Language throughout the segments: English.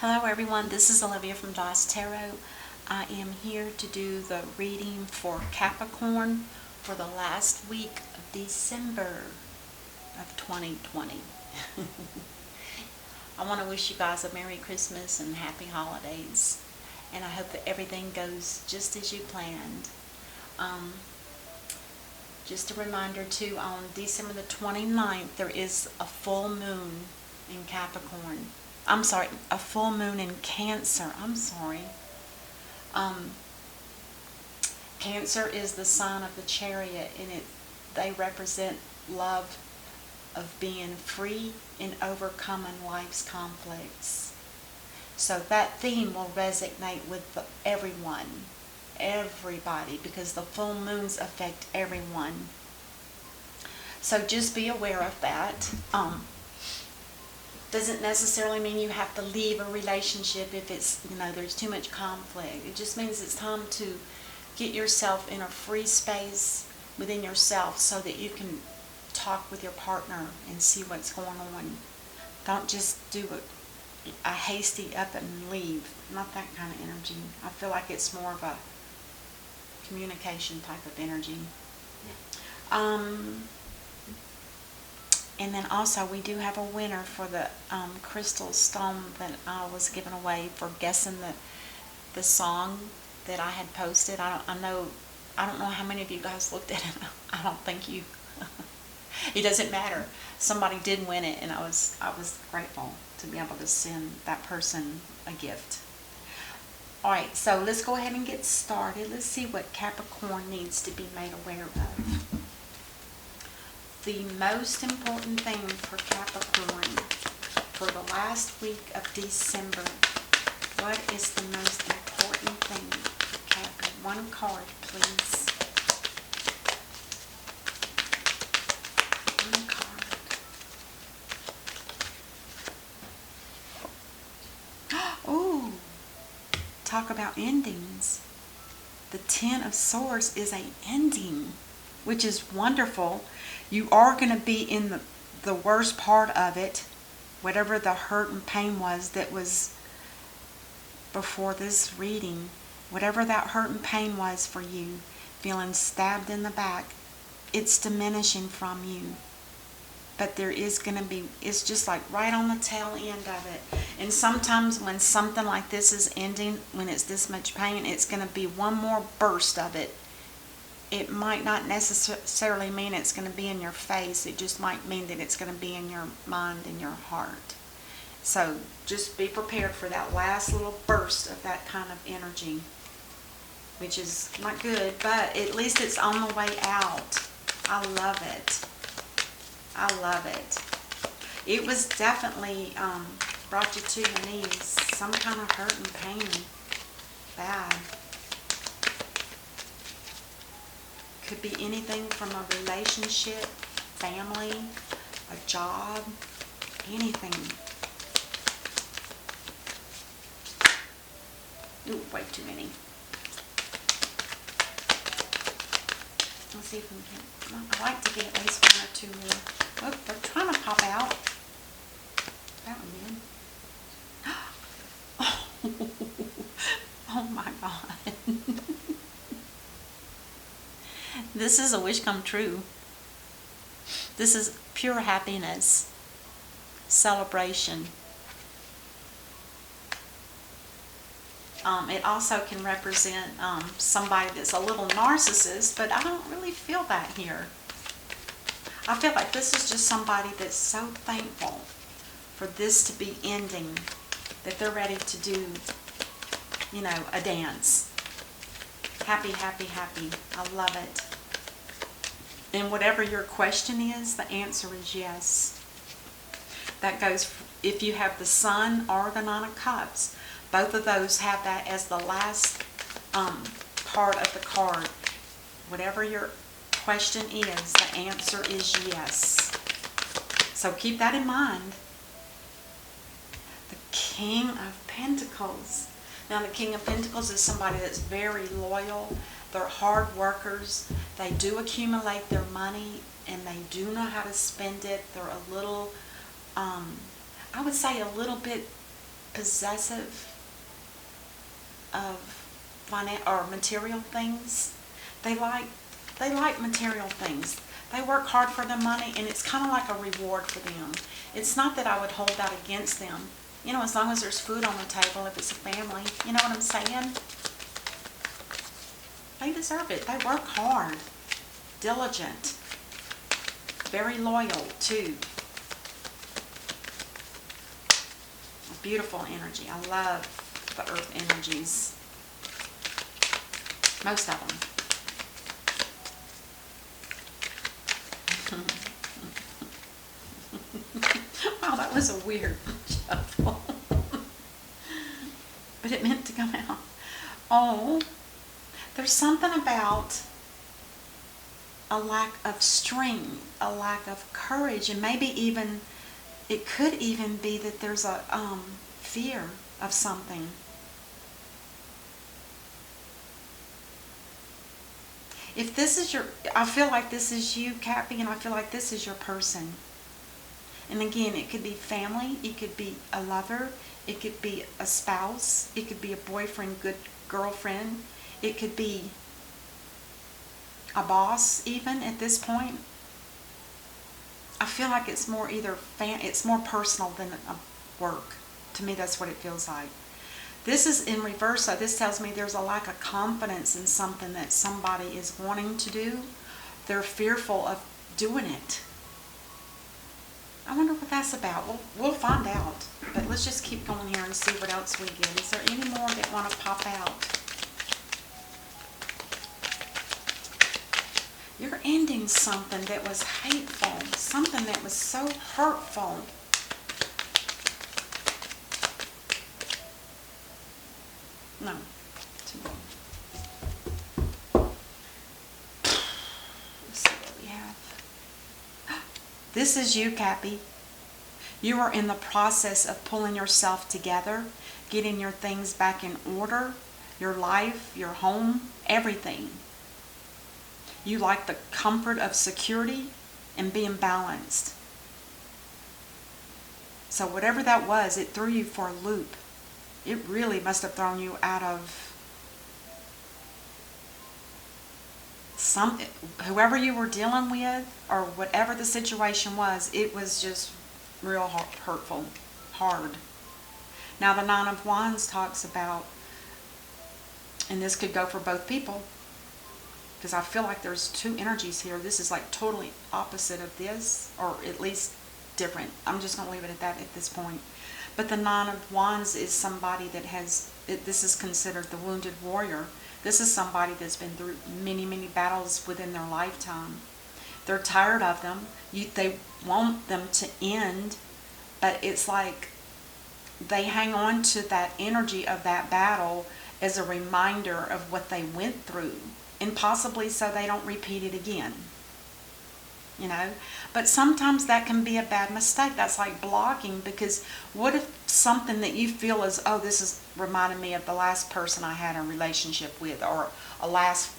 Hello everyone, this is Olivia from DOS Tarot. I am here to do the reading for Capricorn for the last week of December of 2020. I want to wish you guys a Merry Christmas and Happy Holidays, and I hope that everything goes just as you planned. Just a reminder too, on December the 29th there is a full moon in Capricorn. I'm sorry, a full moon in Cancer. I'm sorry. Cancer is the sign of the Chariot, and they represent love of being free and overcoming life's conflicts. So that theme will resonate with everybody, because the full moons affect everyone. So just be aware of that. Doesn't necessarily mean you have to leave a relationship if it's, there's too much conflict. It just means it's time to get yourself in a free space within yourself so that you can talk with your partner and see what's going on. Don't just do a hasty up and leave. Not that kind of energy. I feel like it's more of a communication type of energy. And then also we do have a winner for the crystal stone that I was giving away for guessing the song that I had posted. I don't know how many of you guys looked at it. I don't think you. It doesn't matter. Somebody did win it, and I was grateful to be able to send that person a gift. All right, so let's go ahead and get started. Let's see what Capricorn needs to be made aware of. The most important thing for Capricorn for the last week of December. What is the most important thing for Capricorn? One card, please. One card. Ooh, talk about endings. The Ten of Swords is an ending, which is wonderful. You are going to be in the worst part of it, whatever the hurt and pain was that was before this reading. Whatever that hurt and pain was for you, feeling stabbed in the back, it's diminishing from you. But there is going to be, it's just like right on the tail end of it. And sometimes when something like this is ending, when it's this much pain, it's going to be one more burst of it. It might not necessarily mean it's going to be in your face. It just might mean that it's going to be in your mind and your heart. So just be prepared for that last little burst of that kind of energy, which is not good, but at least it's on the way out. I love it. I love it. It was definitely brought you to your knees. Some kind of hurt and pain. Bad. Could be anything from a relationship, family, a job, anything. Ooh, way too many. Let's see if we can. I like to get at least one or two more. Oh, they're trying to pop out. That one did. Oh my God. This is a wish come true. This is pure happiness, celebration. It also can represent somebody that's a little narcissist, but I don't really feel that here. I feel like this is just somebody that's so thankful for this to be ending that they're ready to do, a dance. Happy, happy, happy. I love it. And whatever your question is, the answer is yes. That goes if you have the Sun or the Nine of Cups. Both of those have that as the last part of the card. Whatever your question is, the answer is yes. So keep that in mind. The King of Pentacles. Now the King of Pentacles is somebody that's very loyal. They're hard workers. They do accumulate their money and they do know how to spend it. They're a little, I would say a little bit possessive of or material things. They like material things. They work hard for the money, and it's kind of like a reward for them. It's not that I would hold that against them. You know, as long as there's food on the table, if it's a family, you know what I'm saying? They deserve it. They work hard, diligent, very loyal too. Beautiful energy. I love the earth energies. Most of them. Wow, that was a weird shuffle. But it meant to come out. Oh, there's something about a lack of strength, a lack of courage, and maybe even, it could even be that there's a fear of something. If this is I feel like this is you, Cappy, and I feel like this is your person. And again, it could be family, it could be a lover, it could be a spouse, it could be a boyfriend, good girlfriend, it could be a boss even at this point. I feel like it's more it's more personal than a work. To me, that's what it feels like. This is in reverse, so this tells me there's a lack of confidence in something that somebody is wanting to do. They're fearful of doing it. I wonder what that's about. We'll find out. But let's just keep going here and see what else we get. Is there any more that want to pop out? You're ending something that was hateful, something that was so hurtful. No, too long. Let's see what we have. This is you, Cappy. You are in the process of pulling yourself together, getting your things back in order, your life, your home, everything. You like the comfort of security and being balanced. So whatever that was, it threw you for a loop. It really must have thrown you out of whoever you were dealing with, or whatever the situation was. It was just real hurtful, hard. Now the Nine of Wands talks about, and this could go for both people, because I feel like there's two energies here. This is like totally opposite of this, or at least different. I'm just going to leave it at that at this point. But the Nine of Wands is somebody that this is considered the wounded warrior. This is somebody that's been through many, many battles within their lifetime. They're tired of them. They want them to end, but it's like they hang on to that energy of that battle as a reminder of what they went through, and possibly so they don't repeat it again. You know, but sometimes that can be a bad mistake. That's like blocking, because what if something that you feel is, oh, this is reminding me of the last person I had a relationship with, or a last,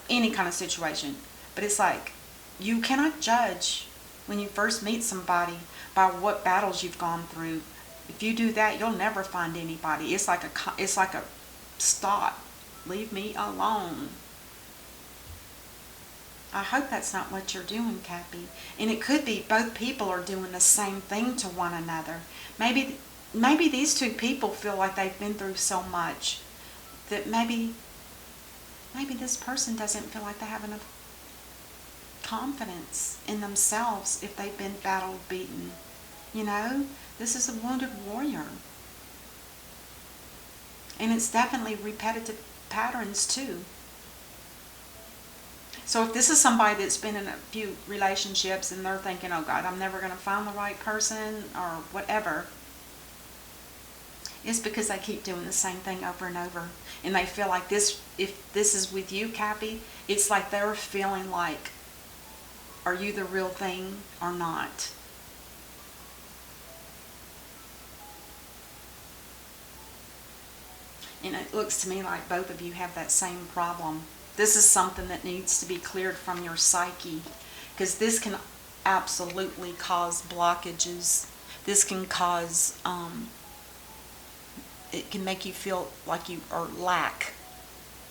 any kind of situation. But it's like, you cannot judge when you first meet somebody by what battles you've gone through. If you do that, you'll never find anybody. It's like a stop. Leave me alone. I hope that's not what you're doing, Cappy. And it could be both people are doing the same thing to one another. Maybe these two people feel like they've been through so much that maybe this person doesn't feel like they have enough confidence in themselves if they've been battle beaten. This is a wounded warrior. And it's definitely repetitive patterns too. So if this is somebody that's been in a few relationships and they're thinking, oh God, I'm never going to find the right person or whatever, it's because they keep doing the same thing over and over. And they feel like this, if this is with you, Cappy, it's like they're feeling like, are you the real thing or not? And it looks to me like both of you have that same problem. This is something that needs to be cleared from your psyche, because this can absolutely cause blockages. This can cause, it can make you feel like you are lack.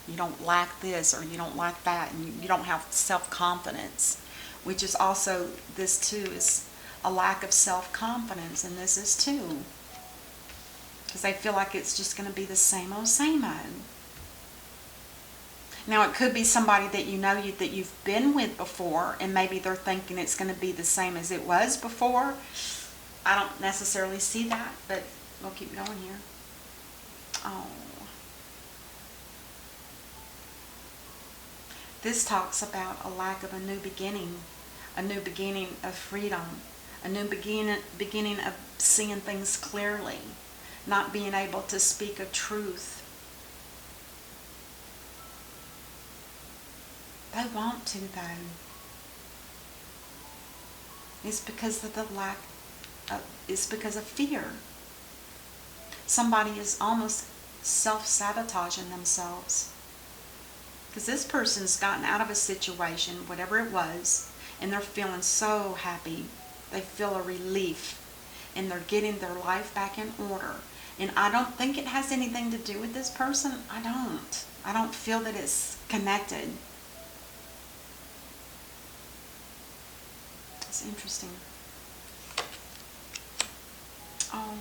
You don't lack this or you don't lack that, and you don't have self-confidence, which is also, this too is a lack of self-confidence, and this is too. Because they feel like it's just going to be the same old, same old. Now, it could be somebody that you know that you've been with before, and maybe they're thinking it's going to be the same as it was before. I don't necessarily see that, but we'll keep going here. Oh. This talks about a lack of a new beginning of freedom, a new beginning of seeing things clearly, not being able to speak a truth. They want to, though. It's because of the lack of, it's because of fear. Somebody is almost self-sabotaging themselves. Because this person's gotten out of a situation, whatever it was, and they're feeling so happy. They feel a relief, and they're getting their life back in order. And I don't think it has anything to do with this person. I don't feel that it's connected. It's interesting. Oh.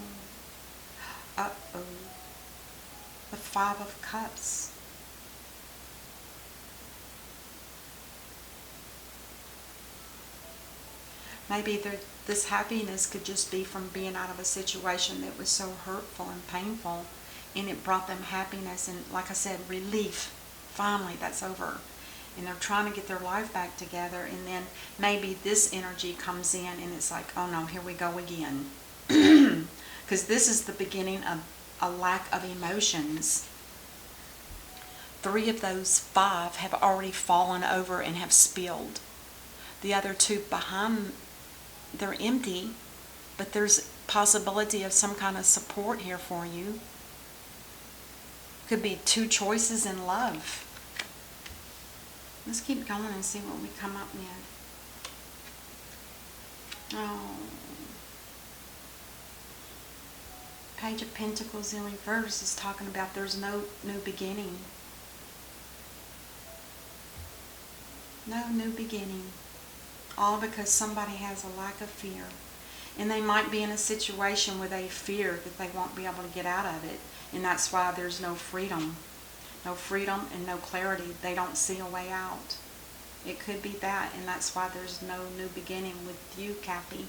Uh-oh. The Five of Cups. Maybe this happiness could just be from being out of a situation that was so hurtful and painful, and it brought them happiness and, like I said, relief. Finally, that's over. And they're trying to get their life back together, and then maybe this energy comes in and it's like, oh no, here we go again. Because this is the beginning of a lack of emotions. 3 of those 5 have already fallen over and have spilled. The other 2 behind, they're empty, but there's possibility of some kind of support here for you. Could be 2 choices in love. Let's keep going and see what we come up with. Oh. Page of Pentacles in reverse is talking about there's no new beginning. No new beginning. All because somebody has a lack of fear. And they might be in a situation where they fear that they won't be able to get out of it. And that's why there's no freedom. No freedom and no clarity. They don't see a way out. It could be that, and that's why there's no new beginning with you, Cappy.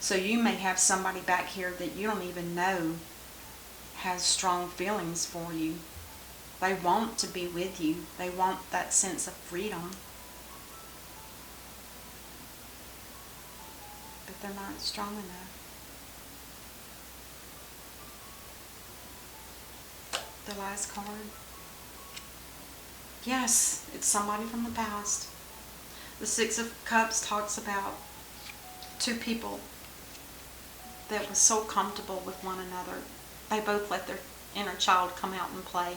So you may have somebody back here that you don't even know has strong feelings for you. They want to be with you. They want that sense of freedom. But they're not strong enough. The last card. Yes, it's somebody from the past. The 6 of Cups talks about 2 people that was so comfortable with one another. They both let their inner child come out and play.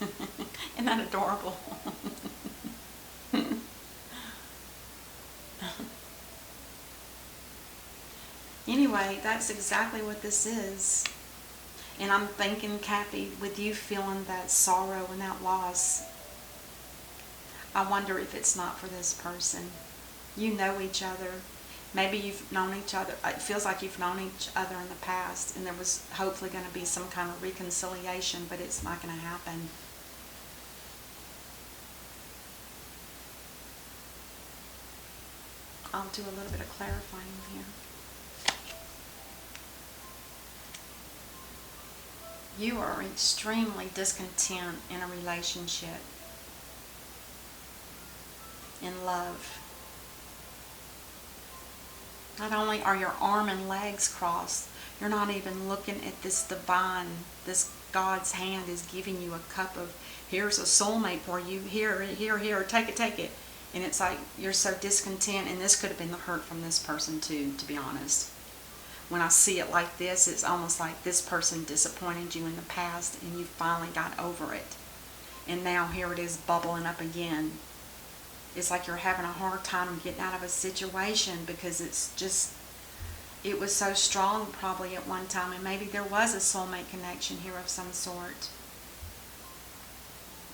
Isn't that adorable? Anyway, that's exactly what this is. And I'm thinking, Cappy, with you feeling that sorrow and that loss, I wonder if it's not for this person. You know each other. Maybe you've known each other. It feels like you've known each other in the past, and there was hopefully going to be some kind of reconciliation, but it's not going to happen. I'll do a little bit of clarifying here. You are extremely discontent in a relationship, in love. Not only are your arm and legs crossed, you're not even looking at this divine, this God's hand is giving you a cup of, here's a soulmate for you, here, take it. And it's like you're so discontent, and this could have been the hurt from this person too, to be honest. When I see it like this, it's almost like this person disappointed you in the past and you finally got over it. And now here it is bubbling up again. It's like you're having a hard time getting out of a situation because it's just, it was so strong probably at one time, and maybe there was a soulmate connection here of some sort.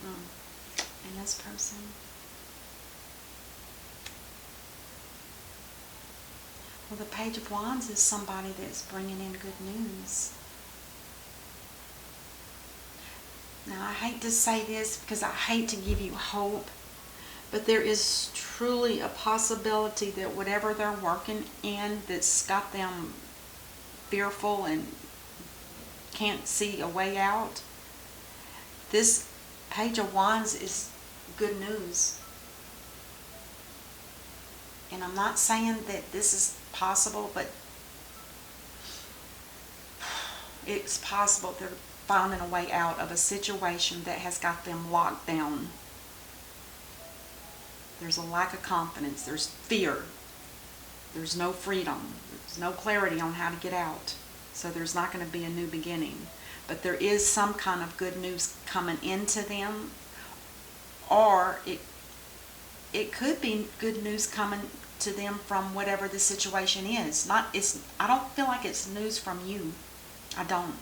And this person. Well, the Page of Wands is somebody that's bringing in good news. Now, I hate to say this because I hate to give you hope, but there is truly a possibility that whatever they're working in that's got them fearful and can't see a way out, this Page of Wands is good news. And I'm not saying that this is possible, but it's possible they're finding a way out of a situation that has got them locked down. There's a lack of confidence. There's fear. There's no freedom. There's no clarity on how to get out. So there's not going to be a new beginning. But there is some kind of good news coming into them, or it could be good news coming to them from whatever the situation is. I don't feel like it's news from you. I don't.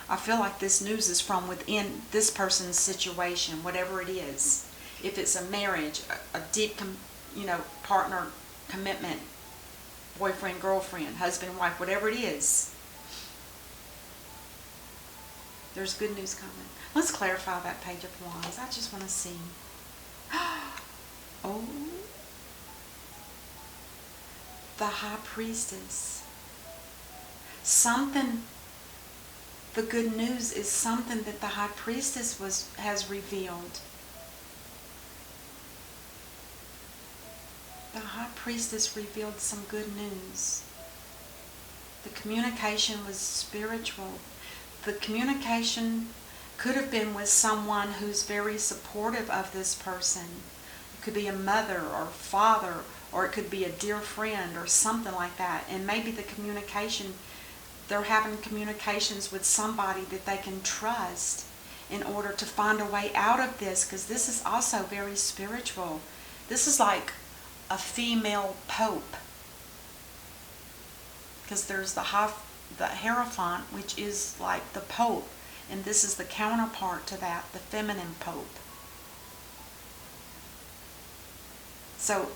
I feel like this news is from within this person's situation, whatever it is. If it's a marriage, a deep, partner commitment, boyfriend, girlfriend, husband, wife, whatever it is, there's good news coming. Let's clarify that Page of Wands. I just want to see. Oh, the High Priestess. The good news is something that the High Priestess has revealed. The High Priestess revealed some good news. The communication was spiritual. The communication could have been with someone who's very supportive of this person. It could be a mother or father, or it could be a dear friend or something like that. And maybe the communication, they're having communications with somebody that they can trust in order to find a way out of this, because this is also very spiritual. This is like a female pope, because there's the Hierophant, which is like the pope, and this is the counterpart to that, the feminine pope. So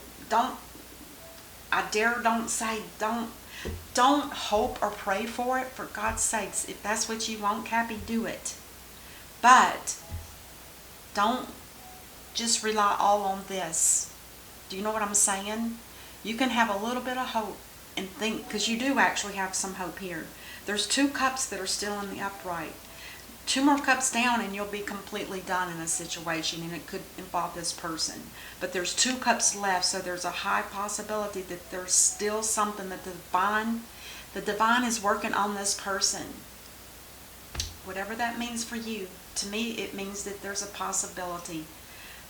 don't hope or pray for it, for God's sakes. If that's what you want, Cappy, do it. But don't just rely all on this. Do you know what I'm saying? You can have a little bit of hope and think, because you do actually have some hope here. There's 2 cups that are still in the upright. 2 more cups down and you'll be completely done in a situation, and it could involve this person. But there's 2 cups left, so there's a high possibility that there's still something that the divine is working on this person. Whatever that means for you. To me, it means that there's a possibility.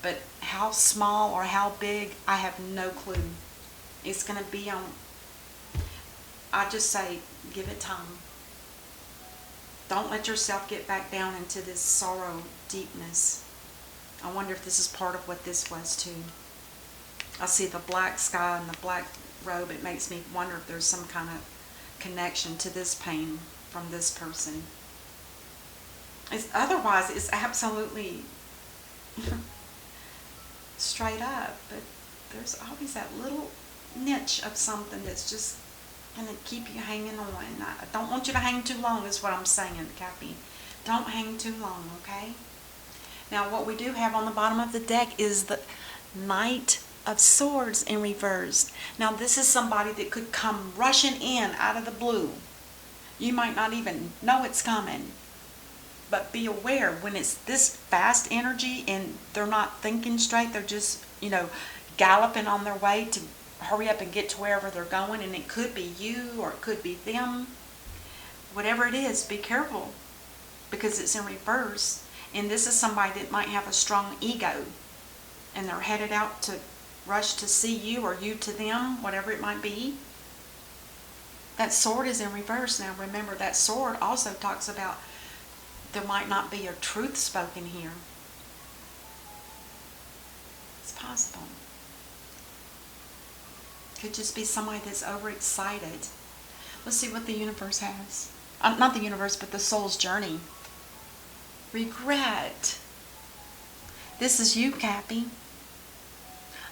But how small or how big, I have no clue. It's going to be on, I just say, give it time. Don't let yourself get back down into this sorrow deepness. I wonder if this is part of what this was too. I see the black sky and the black robe. It makes me wonder if there's some kind of connection to this pain from this person. Otherwise, it's absolutely straight up. But there's always that little niche of something that's just going to keep you hanging on. I don't want you to hang too long is what I'm saying, Cappy. Don't hang too long, okay? Now, what we do have on the bottom of the deck is the Knight of Swords in reverse. Now, this is somebody that could come rushing in out of the blue. You might not even know it's coming. But be aware, when it's this fast energy and they're not thinking straight, they're just, galloping on their way to hurry up and get to wherever they're going, and it could be you or it could be them. Whatever it is, be careful, because it's in reverse, and this is somebody that might have a strong ego, and they're headed out to rush to see you or you to them, whatever it might be. That sword is in reverse. Now remember, that sword also talks about there might not be a truth spoken here. It's possible. Could just be somebody that's overexcited. Let's see what the universe has. Not the universe, but the soul's journey. Regret. This is you, Cappy.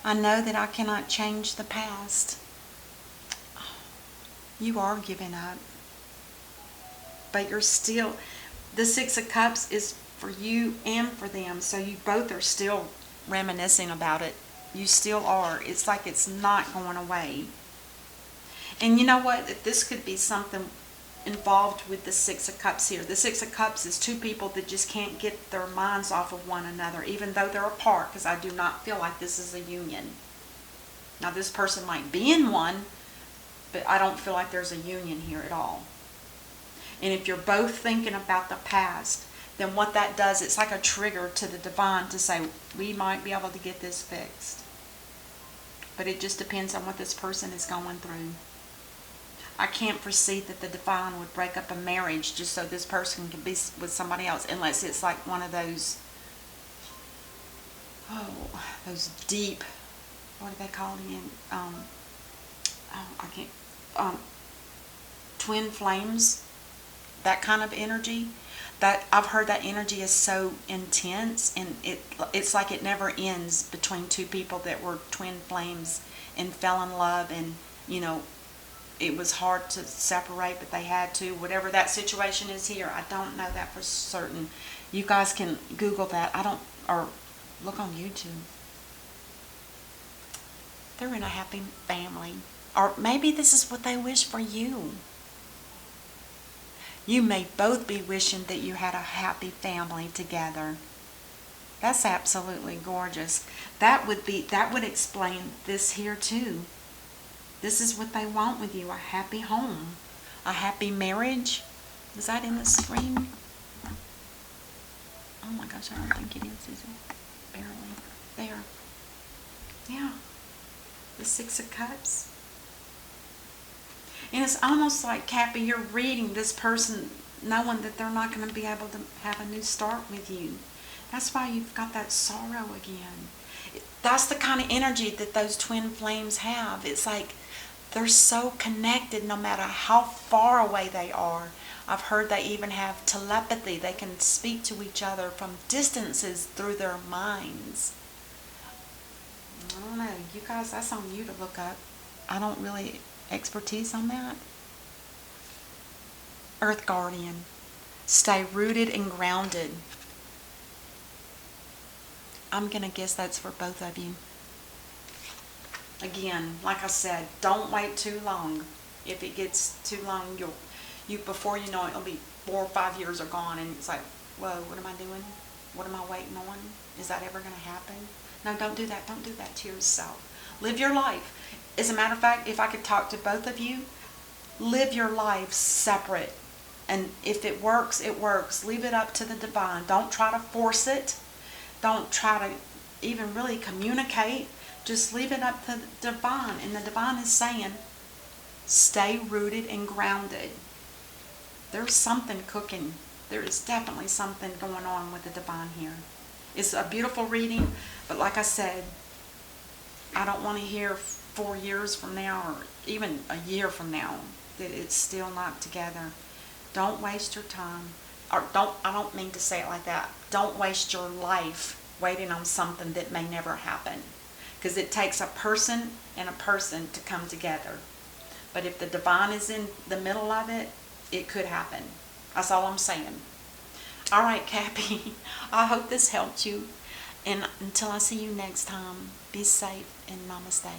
I know that I cannot change the past. You are giving up. But you're still, the Six of Cups is for you and for them. So you both are still reminiscing about it. You still are. It's like it's not going away. And you know what? This could be something involved with the Six of Cups here. The Six of Cups is two people that just can't get their minds off of one another, even though they're apart, because I do not feel like this is a union. Now, this person might be in one, but I don't feel like there's a union here at all. And if you're both thinking about the past, then what that does, it's like a trigger to the divine to say, we might be able to get this fixed. But it just depends on what this person is going through. I can't foresee that the divine would break up a marriage just so this person can be with somebody else, unless it's like one of those, those deep, what do they call it? Twin flames, that kind of energy. That I've heard that energy is so intense, and it's like it never ends between two people that were twin flames and fell in love, and it was hard to separate, but they had to. Whatever that situation is here, I don't know that for certain. You guys can Google that. Or look on YouTube. They're in a happy family. Or maybe this is what they wish for you. You may both be wishing that you had a happy family together. That's absolutely gorgeous. That would explain this here too. This is what they want with you, a happy home, a happy marriage. Is that in the screen? Oh my gosh, I don't think it is it? Barely. There. Yeah. The Six of Cups. And it's almost like, Cappy, you're reading this person knowing that they're not going to be able to have a new start with you. That's why you've got that sorrow again. That's the kind of energy that those twin flames have. It's like they're so connected no matter how far away they are. I've heard they even have telepathy. They can speak to each other from distances through their minds. I don't know. You guys, that's on you to look up. I don't really expertise on that. Earth Guardian. Stay rooted and grounded. I'm going to guess that's for both of you. Again, like I said, don't wait too long. If it gets too long, before you know it, it'll be 4 or 5 years are gone, and it's like, whoa, what am I doing? What am I waiting on? Is that ever going to happen? No, don't do that. Don't do that to yourself. Live your life. As a matter of fact, if I could talk to both of you, live your life separate. And if it works, it works. Leave it up to the divine. Don't try to force it. Don't try to even really communicate. Just leave it up to the divine. And the divine is saying, stay rooted and grounded. There's something cooking. There is definitely something going on with the divine here. It's a beautiful reading, but like I said, I don't want to hear 4 years from now or even a year from now that it's still not together. Don't waste your time. Or I don't mean to say it like that. Don't waste your life waiting on something that may never happen. Because it takes a person and a person to come together. But if the divine is in the middle of it, it could happen. That's all I'm saying. All right, Cappy. I hope this helped you. And until I see you next time, be safe and namaste.